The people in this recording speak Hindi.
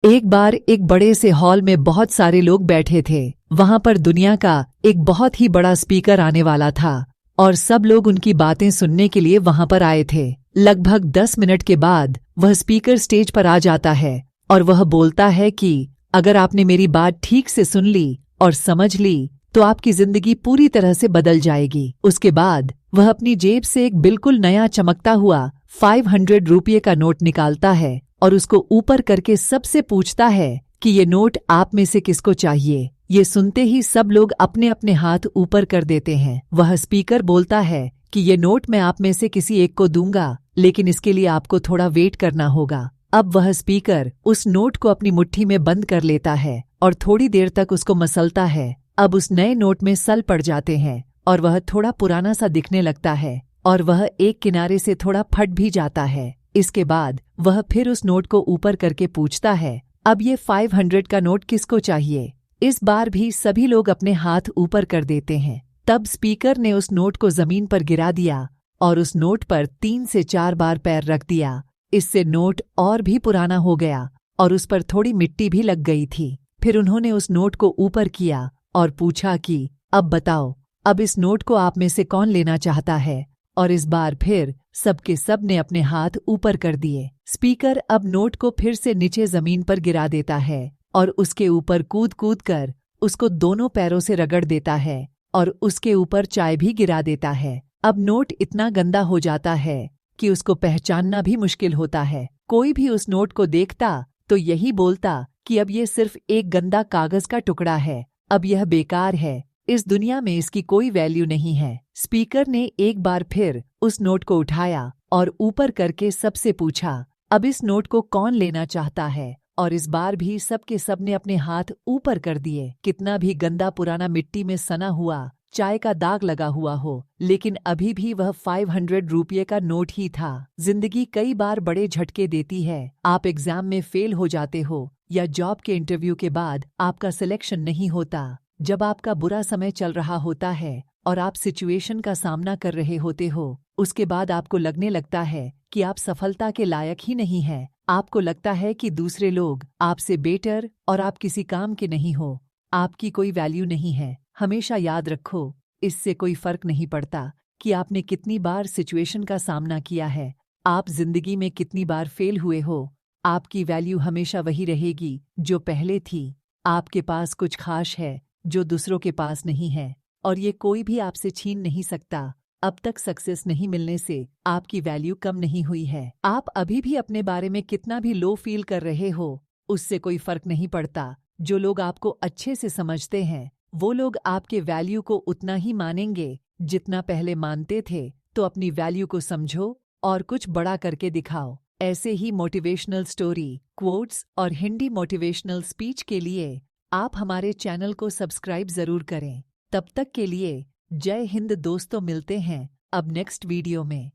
एक बार एक बड़े से हॉल में बहुत सारे लोग बैठे थे। वहां पर दुनिया का एक बहुत ही बड़ा स्पीकर आने वाला था और सब लोग उनकी बातें सुनने के लिए वहां पर आए थे। लगभग 10 मिनट के बाद वह स्पीकर स्टेज पर आ जाता है और वह बोलता है कि अगर आपने मेरी बात ठीक से सुन ली और समझ ली तो आपकी जिंदगी पूरी तरह से बदल जाएगी। उसके बाद वह अपनी जेब से एक बिल्कुल नया चमकता हुआ 500 रुपये का नोट निकालता है और उसको ऊपर करके सबसे पूछता है कि ये नोट आप में से किसको चाहिए। ये सुनते ही सब लोग अपने अपने हाथ ऊपर कर देते हैं। वह स्पीकर बोलता है कि ये नोट मैं आप में से किसी एक को दूंगा, लेकिन इसके लिए आपको थोड़ा वेट करना होगा। अब वह स्पीकर उस नोट को अपनी मुट्ठी में बंद कर लेता है और थोड़ी देर तक उसको मसलता है। अब उस नए नोट में सल पड़ जाते हैं और वह थोड़ा पुराना सा दिखने लगता है और वह एक किनारे से थोड़ा फट भी जाता है। इसके बाद वह फिर उस नोट को ऊपर करके पूछता है, अब ये 500 का नोट किसको चाहिए। इस बार भी सभी लोग अपने हाथ ऊपर कर देते हैं। तब स्पीकर ने उस नोट को जमीन पर गिरा दिया और उस नोट पर 3 से 4 बार पैर रख दिया। इससे नोट और भी पुराना हो गया और उस पर थोड़ी मिट्टी भी लग गई थी। फिर उन्होंने उस नोट को ऊपर किया और पूछा कि अब बताओ, अब इस नोट को आप में से कौन लेना चाहता है। और इस बार फिर सबके सब ने अपने हाथ ऊपर कर दिए। स्पीकर अब नोट को फिर से नीचे जमीन पर गिरा देता है और उसके ऊपर कूद कूद कर उसको दोनों पैरों से रगड़ देता है और उसके ऊपर चाय भी गिरा देता है। अब नोट इतना गंदा हो जाता है कि उसको पहचानना भी मुश्किल होता है। कोई भी उस नोट को देखता तो यही बोलता कि अब ये सिर्फ एक गंदा कागज का टुकड़ा है, अब यह बेकार है, इस दुनिया में इसकी कोई वैल्यू नहीं है। स्पीकर ने एक बार फिर उस नोट को उठाया और ऊपर करके सबसे पूछा, अब इस नोट को कौन लेना चाहता है। और इस बार भी सबके सब ने अपने हाथ ऊपर कर दिए। कितना भी गंदा पुराना मिट्टी में सना हुआ चाय का दाग लगा हुआ हो, लेकिन अभी भी वह 500 रुपये का नोट ही था। जिंदगी कई बार बड़े झटके देती है। आप एग्जाम में फेल हो जाते हो या जॉब के इंटरव्यू के बाद आपका सिलेक्शन नहीं होता। जब आपका बुरा समय चल रहा होता है और आप सिचुएशन का सामना कर रहे होते हो, उसके बाद आपको लगने लगता है कि आप सफलता के लायक ही नहीं हैं। आपको लगता है कि दूसरे लोग आपसे बेटर और आप किसी काम के नहीं हो, आपकी कोई वैल्यू नहीं है। हमेशा याद रखो, इससे कोई फर्क नहीं पड़ता कि आपने कितनी बार सिचुएशन का सामना किया है, आप जिंदगी में कितनी बार फेल हुए हो, आपकी वैल्यू हमेशा वही रहेगी जो पहले थी। आपके पास कुछ खास है जो दूसरों के पास नहीं है और ये कोई भी आपसे छीन नहीं सकता। अब तक सक्सेस नहीं मिलने से आपकी वैल्यू कम नहीं हुई है। आप अभी भी अपने बारे में कितना भी लो फील कर रहे हो, उससे कोई फर्क नहीं पड़ता। जो लोग आपको अच्छे से समझते हैं वो लोग आपके वैल्यू को उतना ही मानेंगे जितना पहले मानते थे। तो अपनी वैल्यू को समझो और कुछ बड़ा करके दिखाओ। ऐसे ही मोटिवेशनल स्टोरी, क्वोट्स और हिंदी मोटिवेशनल स्पीच के लिए आप हमारे चैनल को सब्सक्राइब जरूर करें। तब तक के लिए जय हिंद दोस्तों, मिलते हैं अब नेक्स्ट वीडियो में।